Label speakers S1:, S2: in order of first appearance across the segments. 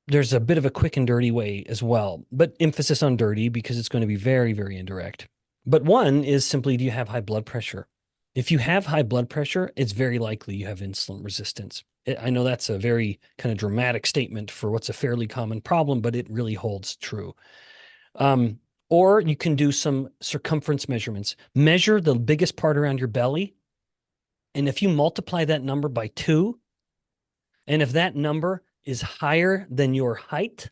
S1: there's a bit of a quick and dirty way as well, but emphasis on dirty because it's going to be very, very indirect. But one is simply, do you have high blood pressure? If you have high blood pressure, it's very likely you have insulin resistance. I know that's a very kind of dramatic statement for what's a fairly common problem, but it really holds true. Um, or you can do some circumference measurements. Measure the biggest part around your belly. And if you multiply that number by 2, and if that number is higher than your height,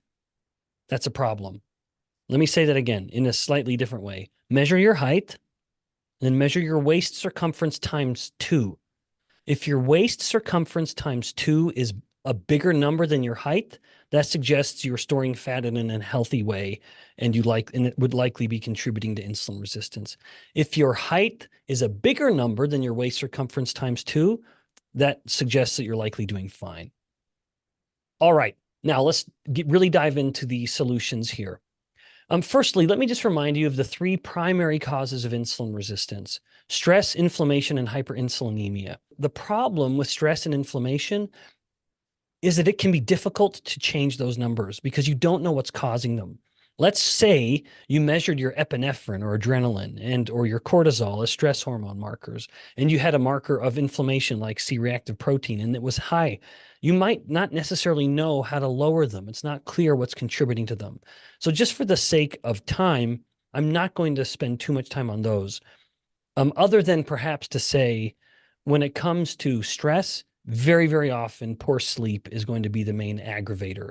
S1: that's a problem. Let me say that again in a slightly different way. Measure your height, then measure your waist circumference times 2. If your waist circumference times 2 is a bigger number than your height, that suggests you're storing fat in an unhealthy way, and it would likely be contributing to insulin resistance. If your height is a bigger number than your waist circumference times 2, that suggests that you're likely doing fine. All right, now let's really dive into the solutions here. Firstly, let me just remind you of the 3 primary causes of insulin resistance: stress, inflammation, and hyperinsulinemia. The problem with stress and inflammation is that it can be difficult to change those numbers because you don't know what's causing them. Let's say you measured your epinephrine or adrenaline or your cortisol as stress hormone markers, and you had a marker of inflammation like C-reactive protein, and it was high. You might not necessarily know how to lower them. It's not clear what's contributing to them. So just for the sake of time, I'm not going to spend too much time on those, other than perhaps to say, when it comes to stress, very, very often poor sleep is going to be the main aggravator.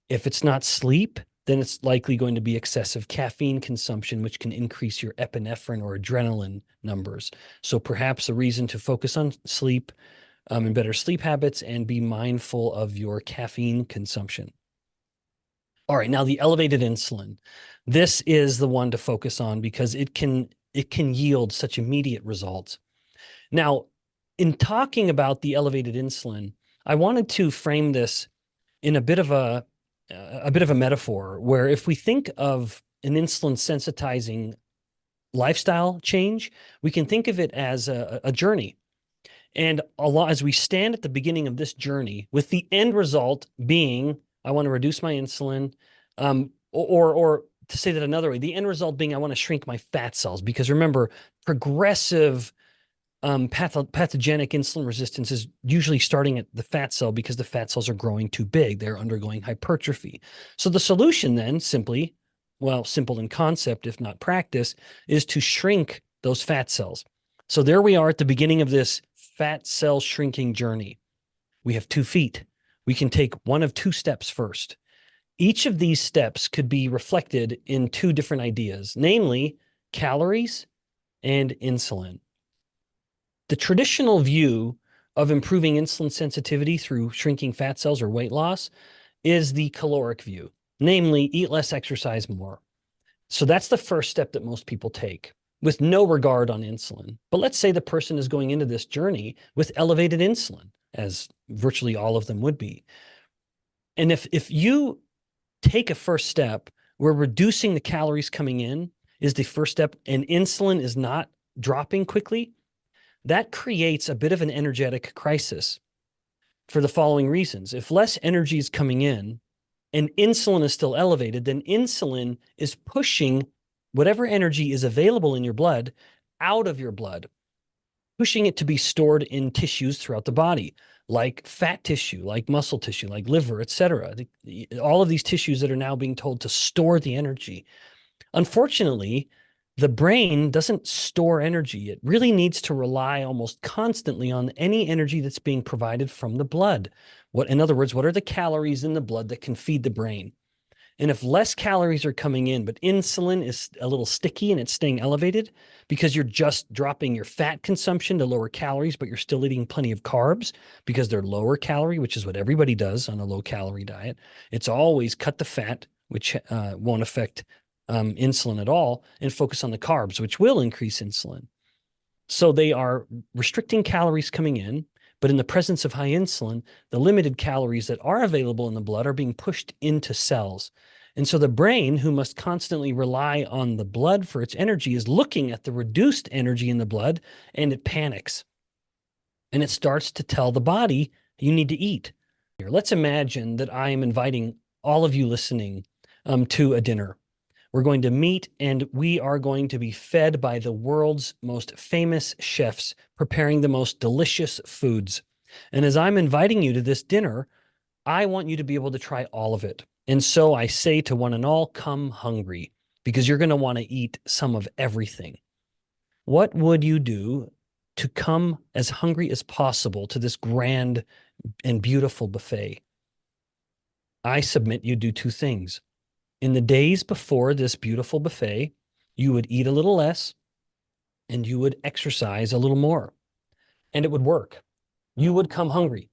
S1: If it's not sleep, then it's likely going to be excessive caffeine consumption, which can increase your epinephrine or adrenaline numbers. So perhaps a reason to focus on sleep and better sleep habits, and be mindful of your caffeine consumption. All right, now the elevated insulin. This is the one to focus on because it can yield such immediate results. Now, in talking about the elevated insulin, I wanted to frame this in a bit of a metaphor, where if we think of an insulin sensitizing lifestyle change, we can think of it as a journey. And as we stand at the beginning of this journey, with the end result being, I want to reduce my insulin, or to say that another way, the end result being I want to shrink my fat cells. Because remember, progressive pathogenic insulin resistance is usually starting at the fat cell because the fat cells are growing too big. They're undergoing hypertrophy. So the solution then simply, well, simple in concept, if not practice, is to shrink those fat cells. So there we are at the beginning of this fat cell shrinking journey. We have 2 feet. We can take one of 2 steps first. Each of these steps could be reflected in 2 different ideas, namely calories and insulin. The traditional view of improving insulin sensitivity through shrinking fat cells or weight loss is the caloric view, namely eat less, exercise more. So that's the first step that most people take, with no regard on insulin. But let's say the person is going into this journey with elevated insulin, as virtually all of them would be. And if you take a first step where reducing the calories coming in is the first step and insulin is not dropping quickly, that creates a bit of an energetic crisis for the following reasons. If less energy is coming in and insulin is still elevated, then insulin is pushing whatever energy is available in your blood out of your blood, pushing it to be stored in tissues throughout the body, like fat tissue, like muscle tissue, like liver, etc. All of these tissues that are now being told to store the energy. Unfortunately, the brain doesn't store energy. It really needs to rely almost constantly on any energy that's being provided from the blood. In other words, what are the calories in the blood that can feed the brain? And if less calories are coming in, but insulin is a little sticky and it's staying elevated because you're just dropping your fat consumption to lower calories, but you're still eating plenty of carbs because they're lower calorie, which is what everybody does on a low calorie diet. It's always cut the fat, which won't affect insulin at all, and focus on the carbs, which will increase insulin. So they are restricting calories coming in, but in the presence of high insulin, the limited calories that are available in the blood are being pushed into cells. And so the brain, who must constantly rely on the blood for its energy, is looking at the reduced energy in the blood, and it panics. And it starts to tell the body, you need to eat. Let's imagine that I am inviting all of you listening to a dinner. We're going to meet and we are going to be fed by the world's most famous chefs preparing the most delicious foods. And as I'm inviting you to this dinner, I want you to be able to try all of it. And so I say to one and all, come hungry, because you're going to want to eat some of everything. What would you do to come as hungry as possible to this grand and beautiful buffet? I submit you do two things. In the days before this beautiful buffet, you would eat a little less and you would exercise a little more. And it would work. You would come hungry.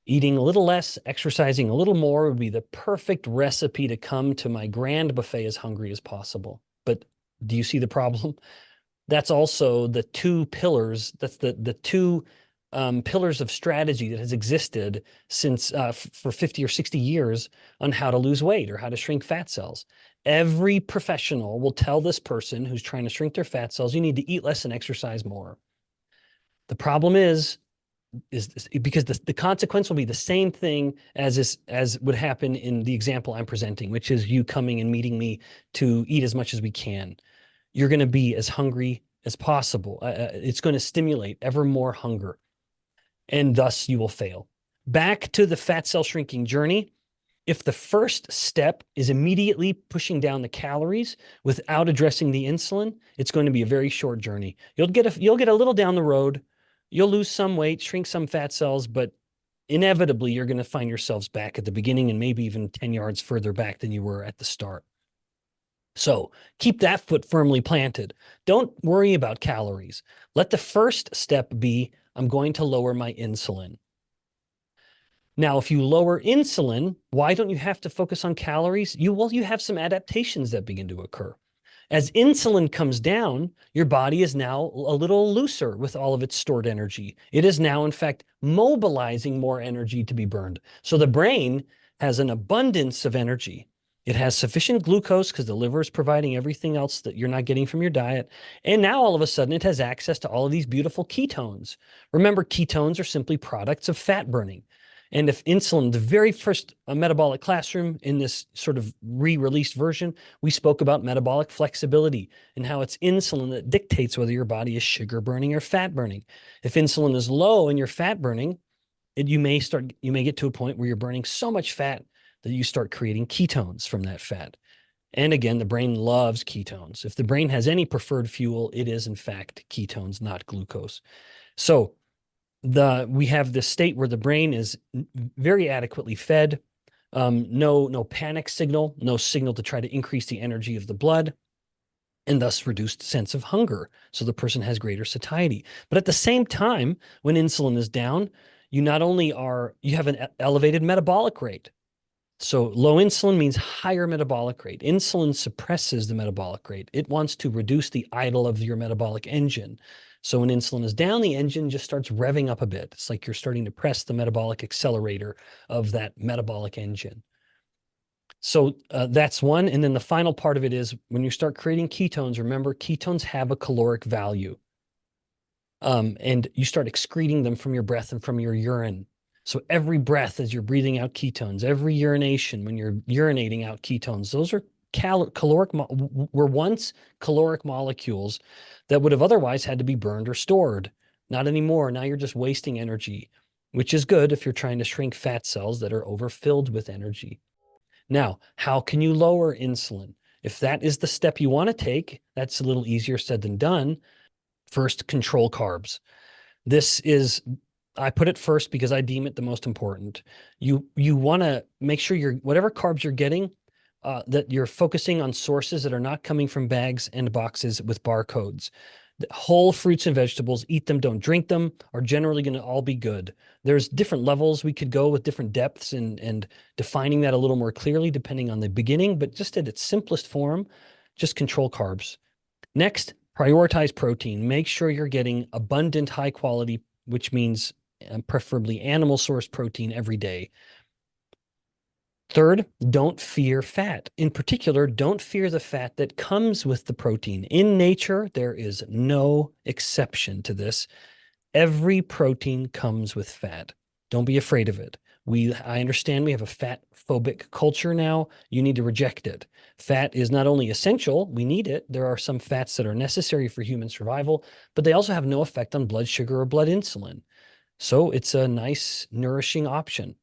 S1: Eating a little less, exercising a little more would be the perfect recipe to come to my grand buffet as hungry as possible. But do you see the problem? That's also the two pillars. That's the two pillars of strategy that has existed since for 50 or 60 years on how to lose weight or how to shrink fat cells. Every professional will tell this person who's trying to shrink their fat cells, you need to eat less and exercise more. The problem is because the consequence will be the same thing as would happen in the example I'm presenting, which is you coming and meeting me to eat as much as we can. You're going to be as hungry as possible. It's going to stimulate ever more hunger, and thus you will fail. Back to the fat cell shrinking journey. If the first step is immediately pushing down the calories without addressing the insulin, it's going to be a very short journey. You'll get a little down the road. You'll lose some weight, shrink some fat cells, but inevitably you're going to find yourselves back at the beginning and maybe even 10 yards further back than you were at the start. So keep that foot firmly planted. Don't worry about calories. Let the first step be, I'm going to lower my insulin. Now, if you lower insulin, why don't you have to focus on calories? You have some adaptations that begin to occur. As insulin comes down, your body is now a little looser with all of its stored energy. It is now, in fact, mobilizing more energy to be burned. So the brain has an abundance of energy. It has sufficient glucose because the liver is providing everything else that you're not getting from your diet. And now all of a sudden it has access to all of these beautiful ketones. Remember, ketones are simply products of fat burning. And if insulin, the very first metabolic classroom in this sort of re-released version, we spoke about metabolic flexibility and how it's insulin that dictates whether your body is sugar burning or fat burning. If insulin is low and you're fat burning, you may get to a point where you're burning so much fat that you start creating ketones from that fat. And again, the brain loves ketones. If the brain has any preferred fuel, it is in fact ketones, not glucose. So we have this state where the brain is very adequately fed, no panic signal, no signal to try to increase the energy of the blood, and thus reduced sense of hunger. So the person has greater satiety. But at the same time, when insulin is down, you have an elevated metabolic rate. So low insulin means higher metabolic rate. Insulin suppresses the metabolic rate. It wants to reduce the idle of your metabolic engine. So when insulin is down, the engine just starts revving up a bit. It's like you're starting to press the metabolic accelerator of that metabolic engine. So that's one. And then the final part of it is when you start creating ketones, remember, ketones have a caloric value. And you start excreting them from your breath and from your urine. So every breath as you're breathing out ketones, every urination when you're urinating out ketones, those are were once caloric molecules that would have otherwise had to be burned or stored. Not anymore. Now you're just wasting energy, which is good if you're trying to shrink fat cells that are overfilled with energy. Now, how can you lower insulin? If that is the step you want to take, that's a little easier said than done. First, control carbs. I put it first because I deem it the most important. You want to make sure whatever carbs you're getting, that you're focusing on sources that are not coming from bags and boxes with barcodes. Whole fruits and vegetables, eat them, don't drink them, are generally going to all be good. There's different levels we could go with different depths and defining that a little more clearly depending on the beginning, but just at its simplest form, just control carbs. Next, prioritize protein. Make sure you're getting abundant, high quality, which means preferably animal source protein every day. Third, don't fear fat. In particular, don't fear the fat that comes with the protein. In nature, there is no exception to this. Every protein comes with fat. Don't be afraid of it. I understand we have a fat phobic culture now. You need to reject it. Fat is not only essential, we need it. There are some fats that are necessary for human survival, but they also have no effect on blood sugar or blood insulin. So it's a nice, nourishing option.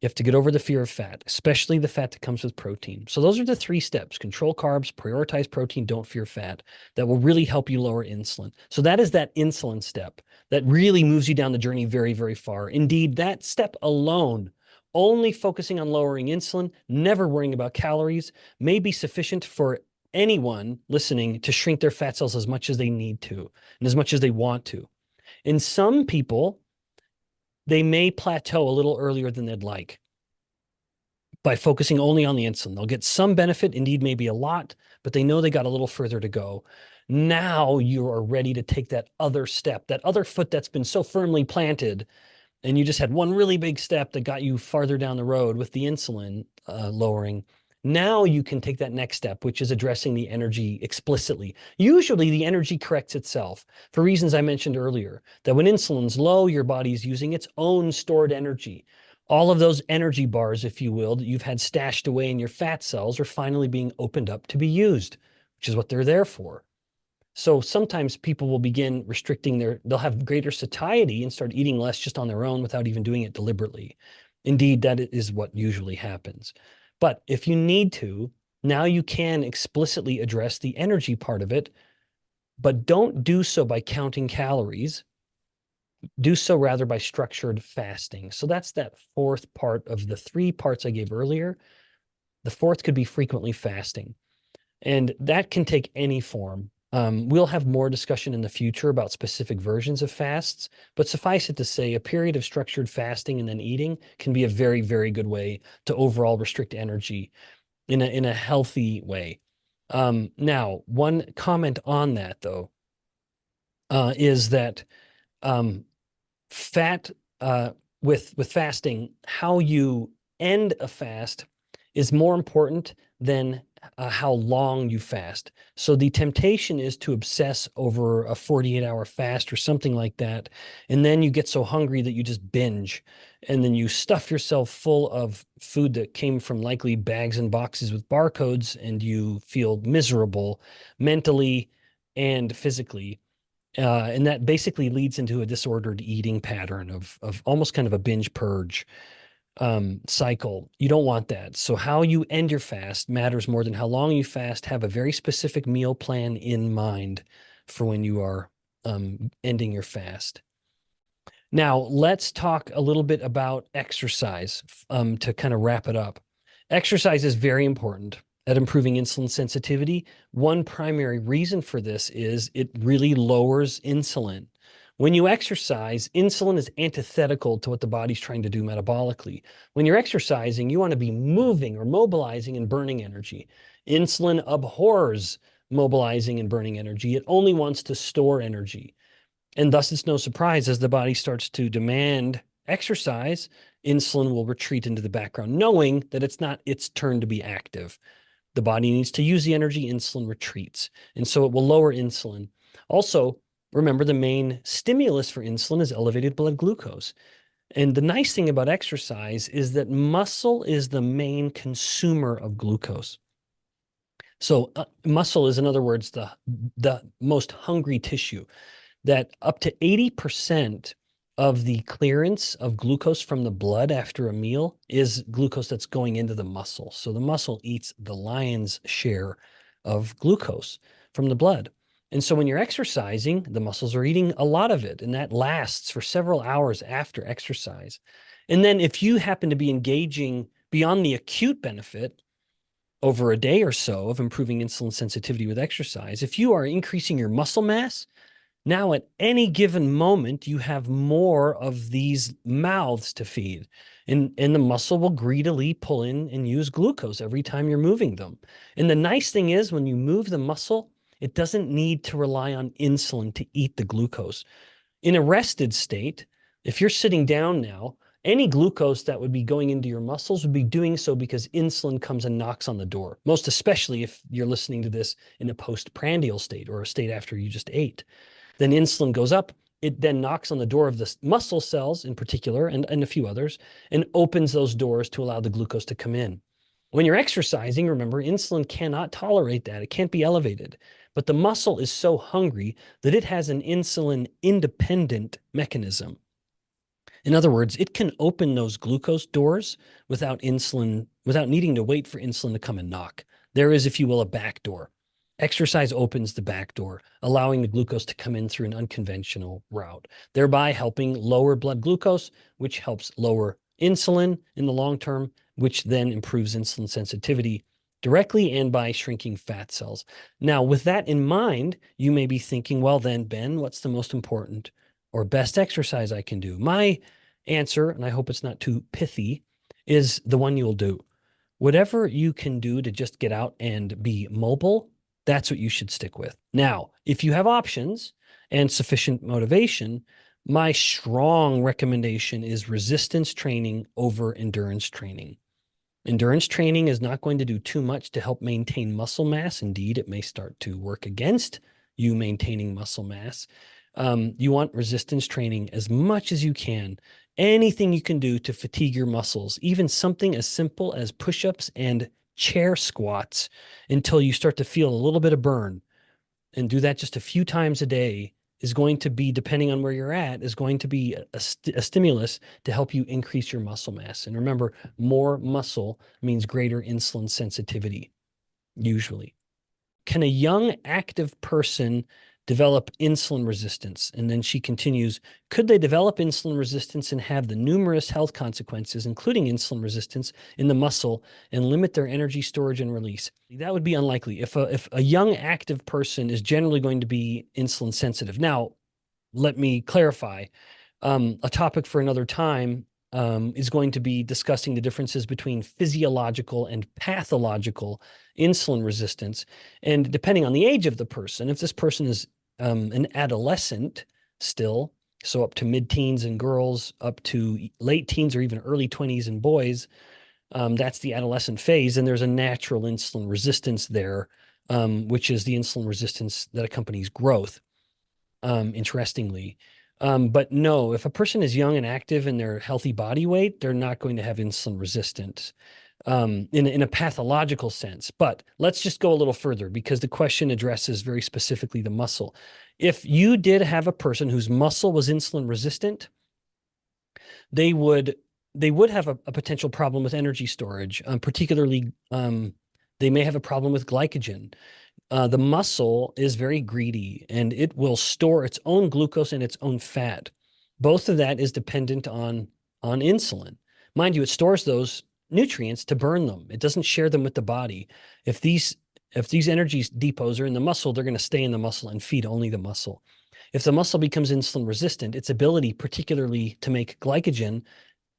S1: You have to get over the fear of fat, especially the fat that comes with protein. So those are the 3 steps: control carbs, prioritize protein, don't fear fat. That will really help you lower insulin. So that is that insulin step that really moves you down the journey very, very far. Indeed, that step alone, only focusing on lowering insulin, never worrying about calories, may be sufficient for anyone listening to shrink their fat cells as much as they need to and as much as they want to. In some people, they may plateau a little earlier than they'd like by focusing only on the insulin. They'll get some benefit, indeed maybe a lot, but they know they got a little further to go. Now you are ready to take that other step, that other foot that's been so firmly planted, and you just had one really big step that got you farther down the road with the insulin lowering. Now you can take that next step, which is addressing the energy explicitly. Usually the energy corrects itself for reasons I mentioned earlier, that when insulin's low, your body is using its own stored energy. All of those energy bars, if you will, that you've had stashed away in your fat cells are finally being opened up to be used, which is what they're there for. So sometimes people will begin restricting they'll have greater satiety and start eating less just on their own without even doing it deliberately. Indeed, that is what usually happens. But if you need to, now you can explicitly address the energy part of it, but don't do so by counting calories. Do so rather by structured fasting. So that's that 4th part of the 3 parts I gave earlier. The 4th could be frequently fasting, and that can take any form. We'll have more discussion in the future about specific versions of fasts, but suffice it to say, a period of structured fasting and then eating can be a very, very good way to overall restrict energy in a healthy way. Now, one comment on that, though, is that fat with fasting, how you end a fast is more important than how long you fast. So the temptation is to obsess over a 48-hour fast or something like that. And then you get so hungry that you just binge. And then you stuff yourself full of food that came from likely bags and boxes with barcodes, and you feel miserable mentally and physically. And that basically leads into a disordered eating pattern of almost kind of a binge purge cycle. You don't want that. So how you end your fast matters more than how long you fast. Have a very specific meal plan in mind for when you are ending your fast. Now, let's talk a little bit about exercise to kind of wrap it up. Exercise is very important at improving insulin sensitivity. One primary reason for this is it really lowers insulin. When you exercise, insulin is antithetical to what the body's trying to do metabolically. When you're exercising, you want to be moving or mobilizing and burning energy. Insulin abhors mobilizing and burning energy. It only wants to store energy. And thus, it's no surprise as the body starts to demand exercise, insulin will retreat into the background, knowing that it's not its turn to be active. The body needs to use the energy, insulin retreats. And so it will lower insulin. Also, remember, the main stimulus for insulin is elevated blood glucose. And the nice thing about exercise is that muscle is the main consumer of glucose. So muscle is, in other words, the most hungry tissue, that up to 80% of the clearance of glucose from the blood after a meal is glucose that's going into the muscle. So the muscle eats the lion's share of glucose from the blood. And so when you're exercising, the muscles are eating a lot of it, and that lasts for several hours after exercise. And then if you happen to be engaging beyond the acute benefit over a day or so of improving insulin sensitivity with exercise, if you are increasing your muscle mass, now at any given moment, you have more of these mouths to feed, and the muscle will greedily pull in and use glucose every time you're moving them. And the nice thing is, when you move the muscle, it doesn't need to rely on insulin to eat the glucose. In a rested state, if you're sitting down now, any glucose that would be going into your muscles would be doing so because insulin comes and knocks on the door, most especially if you're listening to this in a postprandial state or a state after you just ate. Then insulin goes up, it then knocks on the door of the muscle cells in particular, and a few others, and opens those doors to allow the glucose to come in. When you're exercising, remember, insulin cannot tolerate that. It can't be elevated. But the muscle is so hungry that it has an insulin independent mechanism. In other words, it can open those glucose doors without needing to wait for insulin to come and knock. There is, if you will, a back door. Exercise opens the back door, allowing the glucose to come in through an unconventional route, thereby helping lower blood glucose, which helps lower insulin in the long term, which then improves insulin sensitivity directly and by shrinking fat cells. Now, with that in mind, you may be thinking, well, then, Ben, what's the most important or best exercise I can do? My answer, and I hope it's not too pithy, is the one you'll do. Whatever you can do to just get out and be mobile, that's what you should stick with. Now, if you have options and sufficient motivation, my strong recommendation is resistance training over endurance training. Endurance training is not going to do too much to help maintain muscle mass. Indeed, it may start to work against you maintaining muscle mass. You want resistance training as much as you can. Anything you can do to fatigue your muscles, even something as simple as push-ups and chair squats until you start to feel a little bit of burn, and do that just a few times a day, is going to be, depending on where you're at, is going to be a stimulus to help you increase your muscle mass. And remember, more muscle means greater insulin sensitivity, usually. Can a young, active person develop insulin resistance? And then she continues, could they develop insulin resistance and have the numerous health consequences, including insulin resistance in the muscle, and limit their energy storage and release? That would be unlikely. If a young, active person is generally going to be insulin sensitive. Now, let me clarify. A topic for another time is going to be discussing the differences between physiological and pathological insulin resistance. And depending on the age of the person, if this person is an adolescent still, so up to mid-teens in girls, up to late teens or even early 20s in boys, that's the adolescent phase, and there's a natural insulin resistance there, which is the insulin resistance that accompanies growth, interestingly. But no, if a person is young and active in their healthy body weight, they're not going to have insulin resistance in a pathological sense. But let's just go a little further, because the question addresses very specifically the muscle. If you did have a person whose muscle was insulin resistant, they would have a potential problem with energy storage, particularly they may have a problem with glycogen. The muscle is very greedy, and it will store its own glucose and its own fat. Both of that is dependent on insulin. Mind you, it stores those nutrients to burn them. It doesn't share them with the body. If these energy depots are in the muscle, they're going to stay in the muscle and feed only the muscle. If the muscle becomes insulin resistant, its ability, particularly to make glycogen,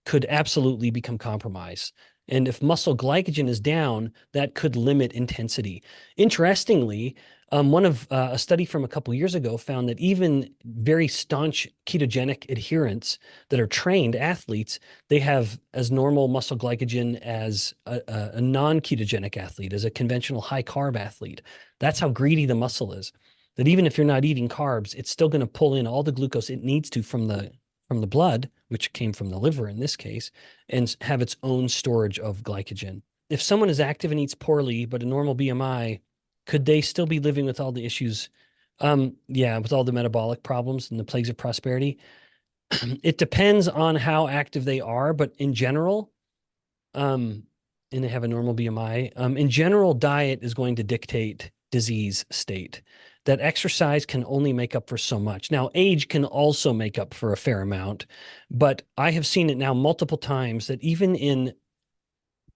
S1: could absolutely become compromised. And if muscle glycogen is down, that could limit intensity. Interestingly, a study from a couple years ago found that even very staunch ketogenic adherents that are trained athletes, they have as normal muscle glycogen as a non-ketogenic athlete, as a conventional high-carb athlete. That's how greedy the muscle is. That even if you're not eating carbs, it's still going to pull in all the glucose it needs to from the blood, which came from the liver in this case, and have its own storage of glycogen. If someone is active and eats poorly, but a normal BMI, could they still be living with all the issues? Yeah, with all the metabolic problems and the plagues of prosperity. It depends on how active they are, but in general, and they have a normal BMI, in general, diet is going to dictate disease state. That exercise can only make up for so much. Now, age can also make up for a fair amount, but I have seen it now multiple times that even in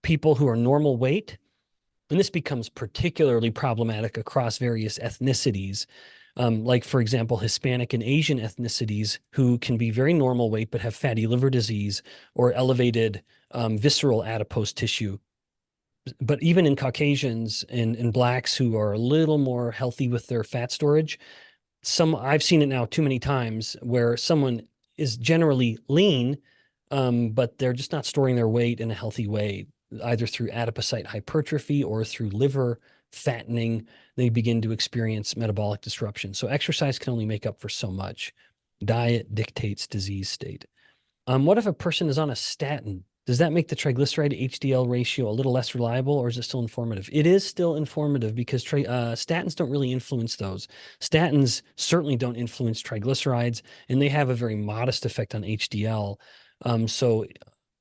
S1: people who are normal weight, and this becomes particularly problematic across various ethnicities, like, for example, Hispanic and Asian ethnicities who can be very normal weight but have fatty liver disease or elevated visceral adipose tissue. But even in Caucasians and Blacks who are a little more healthy with their fat storage, I've seen it now too many times where someone is generally lean, but they're just not storing their weight in a healthy way, either through adipocyte hypertrophy or through liver fattening. They begin to experience metabolic disruption. So exercise can only make up for so much. Diet dictates disease state. What if a person is on a statin? Does that make the triglyceride to HDL ratio a little less reliable, or is it still informative? It is still informative because statins don't really influence those. Statins certainly don't influence triglycerides, and they have a very modest effect on HDL. So,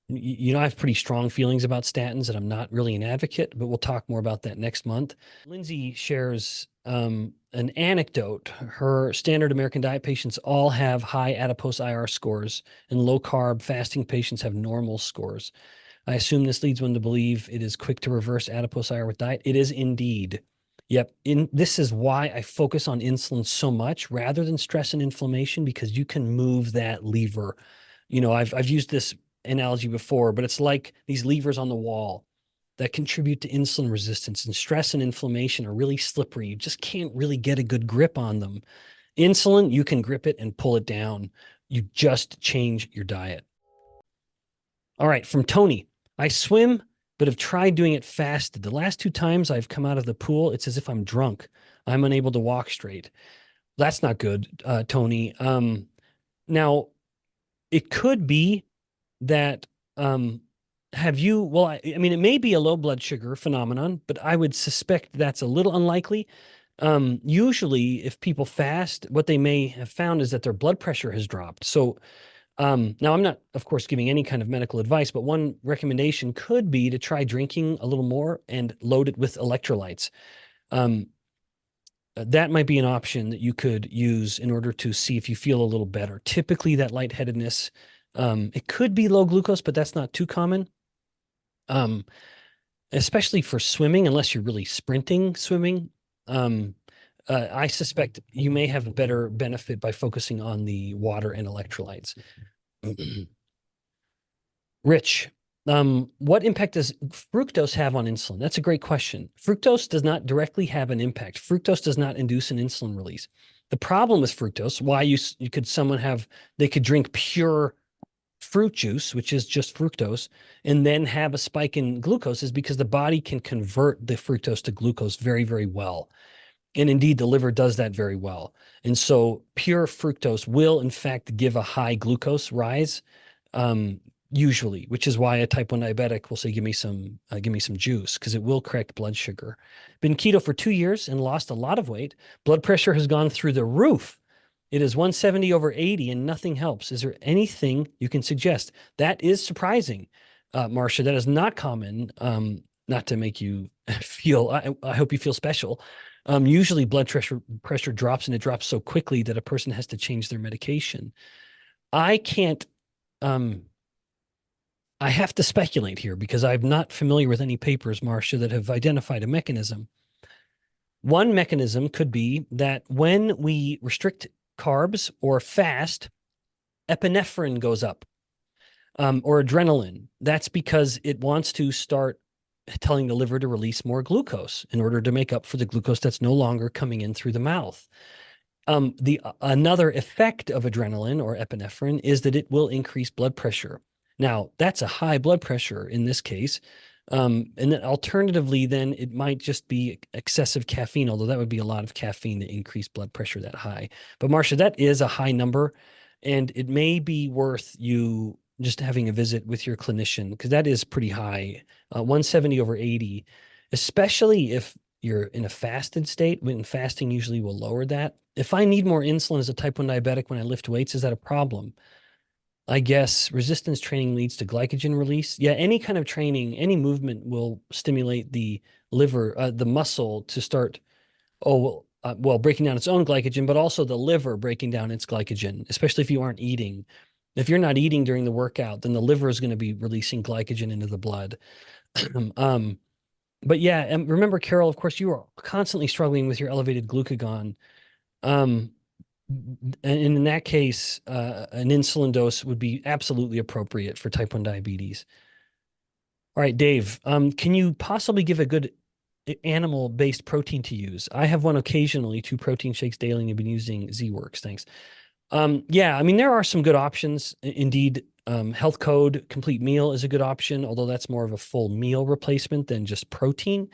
S1: I have pretty strong feelings about statins, and I'm not really an advocate, but we'll talk more about that next month. Lindsay shares an anecdote. Her standard American diet patients all have high adipose IR scores, and low carb fasting patients have normal scores. I assume this leads one to believe it is quick to reverse adipose IR with diet. It is indeed. Yep. This is why I focus on insulin so much rather than stress and inflammation, because you can move that lever. I've used this analogy before, but it's like these levers on the wall that contribute to insulin resistance, and stress and inflammation are really slippery. You just can't really get a good grip on them. Insulin, you can grip it and pull it down. You just change your diet. All right, from Tony. I swim, but have tried doing it fasted. The last 2 times I've come out of the pool, it's as if I'm drunk. I'm unable to walk straight. That's not good, Tony. Now, it could be that it may be a low blood sugar phenomenon, but I would suspect that's a little unlikely. Usually if people fast, what they may have found is that their blood pressure has dropped. So now I'm not, of course, giving any kind of medical advice, but one recommendation could be to try drinking a little more and load it with electrolytes. That might be an option that you could use in order to see if you feel a little better. Typically that lightheadedness, it could be low glucose, but that's not too common. Especially for swimming, unless you're really sprinting swimming. I suspect you may have a better benefit by focusing on the water and electrolytes. Rich, what impact does fructose have on insulin? That's a great question. Fructose does not directly have an impact. Fructose does not induce an insulin release. The problem with fructose, why they could drink pure fruit juice, which is just fructose, and then have a spike in glucose, is because the body can convert the fructose to glucose very, very well. And indeed, the liver does that very well. And so pure fructose will, in fact, give a high glucose rise, usually, which is why a type 1 diabetic will say, give me some juice, because it will correct blood sugar. Been keto for 2 years and lost a lot of weight. Blood pressure has gone through the roof. It is 170/80 and nothing helps. Is there anything you can suggest? That is surprising, Marcia. That is not common. Not to make you feel, I hope you feel special. Usually blood pressure drops, and it drops so quickly that a person has to change their medication. I can't, I have to speculate here because I'm not familiar with any papers, Marcia, that have identified a mechanism. One mechanism could be that when we restrict carbs or fast, epinephrine goes up, or adrenaline. That's because it wants to start telling the liver to release more glucose in order to make up for the glucose that's no longer coming in through the mouth. Another effect of adrenaline or epinephrine is that it will increase blood pressure. Now, that's a high blood pressure in this case. And then alternatively, then it might just be excessive caffeine, although that would be a lot of caffeine to increase blood pressure that high. But Marcia, that is a high number, and it may be worth you just having a visit with your clinician, because that is pretty high, 170/80, especially if you're in a fasted state. When fasting usually will lower that. If I need more insulin as a type 1 diabetic when I lift weights, is that a problem? I guess resistance training leads to glycogen release. Yeah, any kind of training, any movement will stimulate the liver, the muscle to start, breaking down its own glycogen, but also the liver breaking down its glycogen, especially if you aren't eating. If you're not eating during the workout, then the liver is going to be releasing glycogen into the blood. But yeah, and remember, Carol, of course, you are constantly struggling with your elevated glucagon. And in that case, an insulin dose would be absolutely appropriate for type 1 diabetes. All right, Dave, can you possibly give a good animal-based protein to use? I have one occasionally, 2 protein shakes daily, and I've been using Z-Works. Thanks. Yeah, I mean, there are some good options. Indeed, Health Code Complete Meal is a good option, although that's more of a full meal replacement than just protein.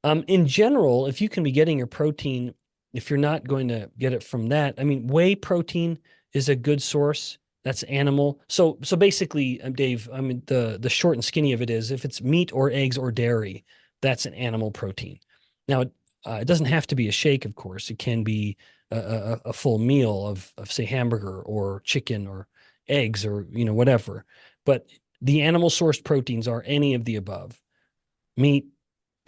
S1: In general, if you can be getting your protein, if you're not going to get it from that, I mean, whey protein is a good source. That's animal. So basically, Dave, I mean the short and skinny of it is if it's meat or eggs or dairy, that's an animal protein. Now, it doesn't have to be a shake, of course. It can be a full meal of say hamburger or chicken or eggs or whatever. But the animal sourced proteins are any of the above: meat,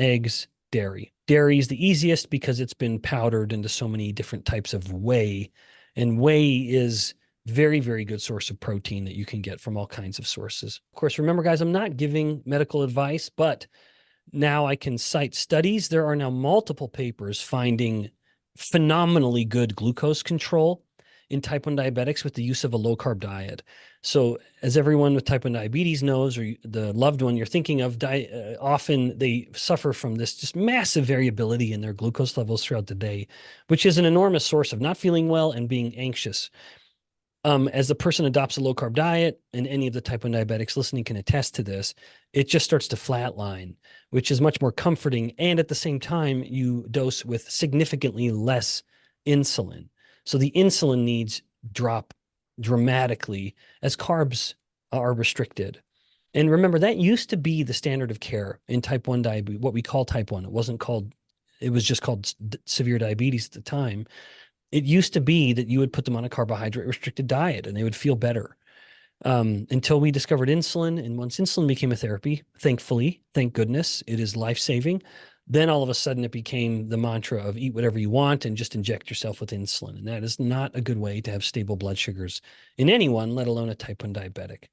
S1: eggs, dairy. Dairy is the easiest because it's been powdered into so many different types of whey, and whey is very, very good source of protein that you can get from all kinds of sources. Of course, remember, guys, I'm not giving medical advice, but now I can cite studies. There are now multiple papers finding phenomenally good glucose control in type 1 diabetics with the use of a low carb diet. So as everyone with type 1 diabetes knows, or the loved one you're thinking of, often they suffer from this just massive variability in their glucose levels throughout the day, which is an enormous source of not feeling well and being anxious. As the person adopts a low carb diet, and any of the type 1 diabetics listening can attest to this, it just starts to flatline, which is much more comforting. And at the same time, you dose with significantly less insulin. So the insulin needs drop dramatically as carbs are restricted. And remember, that used to be the standard of care in type 1 diabetes, what we call type 1. It was just called severe diabetes at the time. It used to be that you would put them on a carbohydrate restricted diet and they would feel better, until we discovered insulin. And once insulin became a therapy, thankfully, thank goodness, it is life-saving. Then all of a sudden it became the mantra of eat whatever you want and just inject yourself with insulin. And that is not a good way to have stable blood sugars in anyone, let alone a type 1 diabetic.